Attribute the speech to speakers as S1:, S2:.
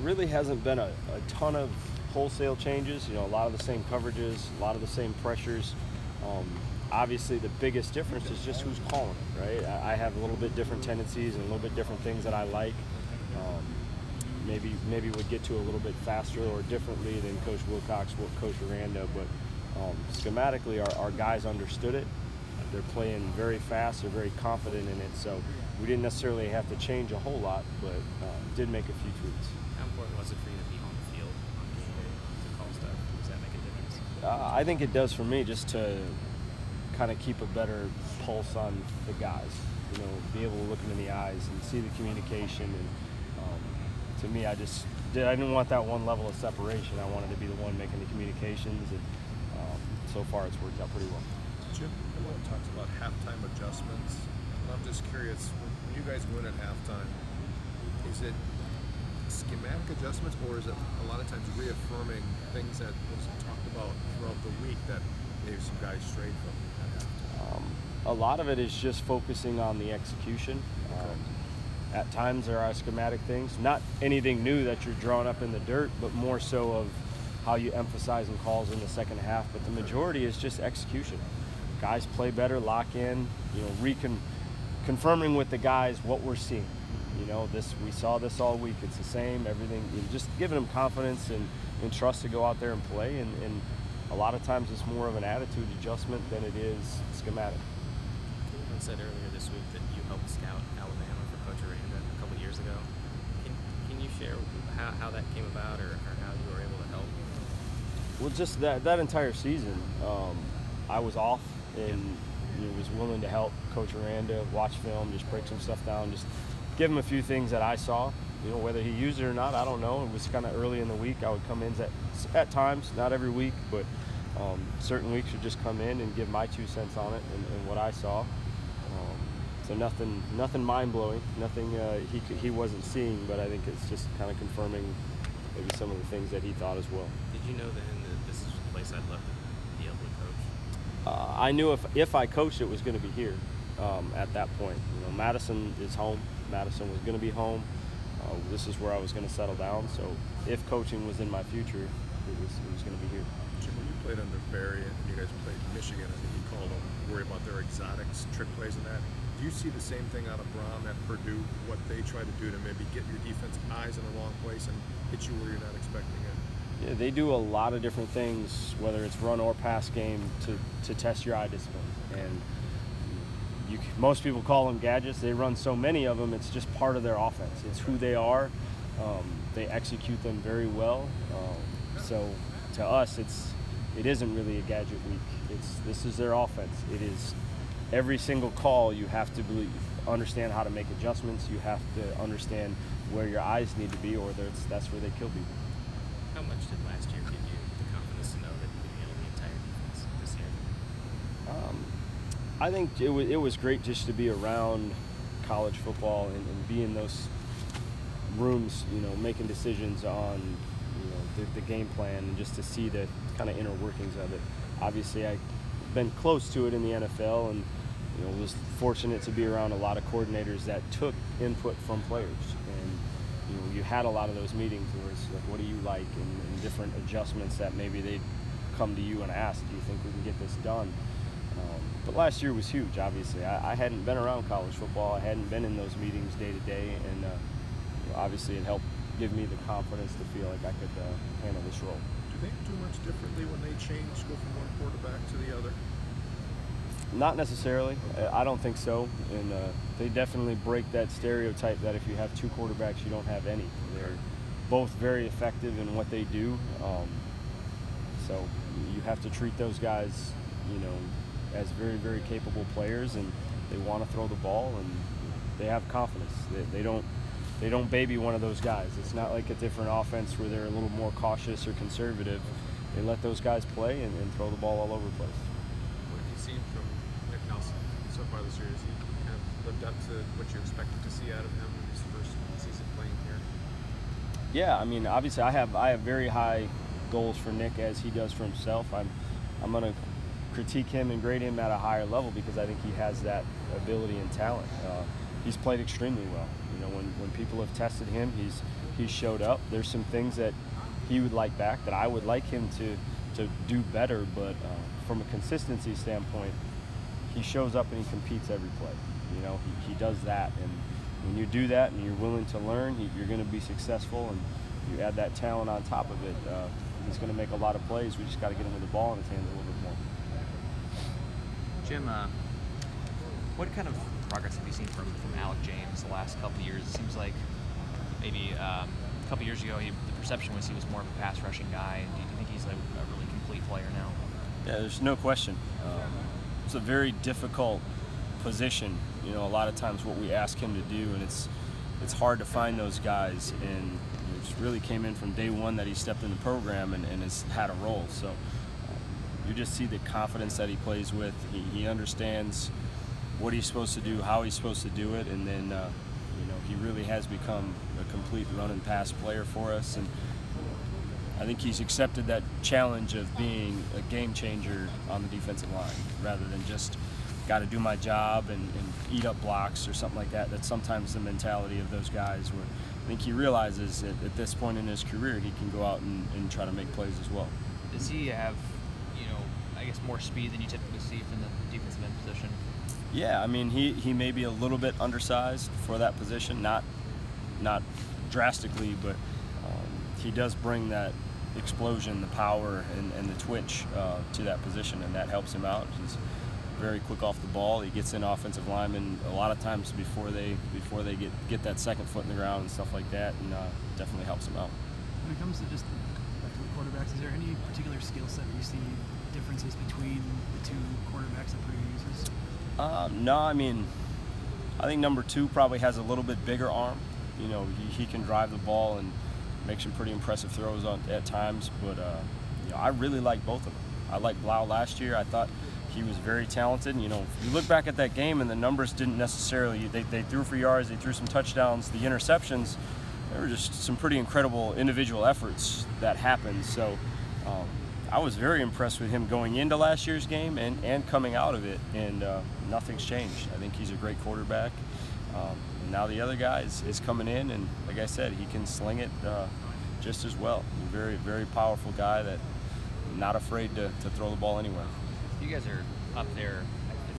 S1: really hasn't been a ton of wholesale changes. You know, a lot of the same coverages, a lot of the same pressures. Obviously, the biggest difference is just who's calling it, right? I have a little bit different tendencies and a little bit different things that I like. Maybe would get to a little bit faster or differently than Coach Wilcox, Coach Aranda, but schematically, our guys understood it. They're playing very fast. They're very confident in it. So we didn't necessarily have to change a whole lot, but did make a few tweaks.
S2: How important was it for you to be on the field on game day to call stuff? Does that make a difference?
S1: I think it does for me, just to kind of keep a better pulse on the guys. You know, be able to look them in the eyes and see the communication. And to me, I didn't want that one level of separation. I wanted to be the one making the communications, and so far it's worked out pretty well.
S3: Jim, everyone talks about halftime adjustments. And I'm just curious, when you guys win at halftime, is it schematic adjustments, or is it a lot of times reaffirming things that was talked about throughout the week that maybe some guys strayed from at halftime?
S1: A lot of it is just focusing on the execution. At times there are schematic things, not anything new that you're drawing up in the dirt, but more so of how you emphasize in calls in the second half. But the majority is just execution. Guys play better, lock in, you know, confirming with the guys what we're seeing. You know, we saw this all week. It's the same, everything. Just giving them confidence and trust to go out there and play. And a lot of times it's more of an attitude adjustment than it is schematic.
S2: You said earlier this week that you helped scout Alabama for Coach Aranda a couple years ago. Can you share how that came about, or how you were able to help?
S1: Well, just that entire season, I was off and was willing to help Coach Aranda, watch film, just break some stuff down, just give him a few things that I saw. You know, whether he used it or not, I don't know. It was kind of early in the week. I would come in at times, not every week, but certain weeks would just come in and give my 2 cents on it and what I saw. So nothing mind-blowing, nothing he wasn't seeing, but I think it's just kind of confirming maybe some of the things that he thought as well.
S2: Did you know then that this is a place I'd love to be able to coach?
S1: I knew if I coached, it was going to be here at that point. You know, Madison is home. Madison was going to be home. This is where I was going to settle down. So if coaching was in my future, it was going to be here.
S3: Jim, when you played under Barry and you guys played Michigan, I think you called them, worry about their exotics, trick plays and that. Do you see the same thing out of Brown at Purdue, what they try to do to maybe get your defense eyes in the wrong place and hit you where you're not expecting it?
S1: Yeah, they do a lot of different things, whether it's run or pass game, to test your eye discipline. And most people call them gadgets. They run so many of them, it's just part of their offense. It's who they are. They execute them very well. So to us, it isn't really a gadget week. This is their offense. It is every single call you have to understand how to make adjustments. You have to understand where your eyes need to be, or that's where they kill people.
S2: How much did last year give you the confidence to know that you could handle the entire defense this year?
S1: I think it was great just to be around college football and be in those rooms, you know, making decisions on, you know, the game plan, and just to see the kind of inner workings of it. Obviously, I've been close to it in the NFL, and you know, was fortunate to be around a lot of coordinators that took input from players. And you know, you had a lot of those meetings where it's like, what do you like, and different adjustments that maybe they'd come to you and ask, do you think we can get this done? But last year was huge, obviously. I hadn't been around college football. I hadn't been in those meetings day to day, and you know, obviously it helped give me the confidence to feel like I could handle this role.
S3: Do they do much differently when they change, go from one quarterback to the other?
S1: Not necessarily. I don't think so. And they definitely break that stereotype that if you have two quarterbacks, you don't have any. They're both very effective in what they do. So you have to treat those guys, you know, as very, very capable players, and they want to throw the ball, and they have confidence. They don't baby one of those guys. It's not like a different offense where they're a little more cautious or conservative. They let those guys play and throw the ball all over the place.
S4: What have you seen from Nick Nelson so far this year? Has he kind of lived up to what you expected to see out of him in his first season playing here?
S1: Yeah, I mean, obviously I have very high goals for Nick, as he does for himself. I'm going to critique him and grade him at a higher level because I think he has that ability and talent. He's played extremely well. You when people have tested him, he's showed up. There's some things that he would like back that I would like him to do better, but from a consistency standpoint, he shows up and he competes every play. He does that, and when you do that and you're willing to learn, you're going to be successful, and you add that talent on top of it, he's going to make a lot of plays. We just got to get him with the ball in his hands a little bit more.
S5: Jim, what kind of progress have you seen from Alec James the last couple of years? It seems like maybe a couple of years ago the perception was he was more of a pass rushing guy. And do you think he's a really complete player now?
S1: Yeah, there's no question. It's a very difficult position. A lot of times what we ask him to do, and it's hard to find those guys, and it really came in from day one that he stepped in the program and has had a role. So you just see the confidence that he plays with. He understands what he's supposed to do, how he's supposed to do it, and then he really has become a complete run and pass player for us. And I think he's accepted that challenge of being a game changer on the defensive line, rather than just got to do my job and eat up blocks or something like that. That's sometimes the mentality of those guys, where I think he realizes that at this point in his career he can go out and try to make plays as well.
S5: Does he have, I guess, more speed than you typically see from the defensive end position?
S1: Yeah, I mean, he may be a little bit undersized for that position, not drastically, but he does bring that explosion, the power, and the twitch to that position, and that helps him out. He's very quick off the ball. He gets in offensive linemen a lot of times before they get that second foot in the ground and stuff like that, and definitely helps him out.
S6: When it comes to just back to the quarterbacks, is there any particular skill set that you see differences between the two quarterbacks that Purdue uses?
S1: No, I mean, I think number 2 probably has a little bit bigger arm. He can drive the ball and make some pretty impressive throws at times, but I really like both of them. I liked Blau last year. I thought he was very talented. You look back at that game and the numbers didn't necessarily, they threw for yards, they threw some touchdowns, the interceptions, there were just some pretty incredible individual efforts that happened. So I was very impressed with him going into last year's game and coming out of it, and nothing's changed. I think he's a great quarterback. And now the other guy is coming in, and like I said, he can sling it just as well. He's a very, very powerful guy that not afraid to throw the ball anywhere.
S5: You guys are up there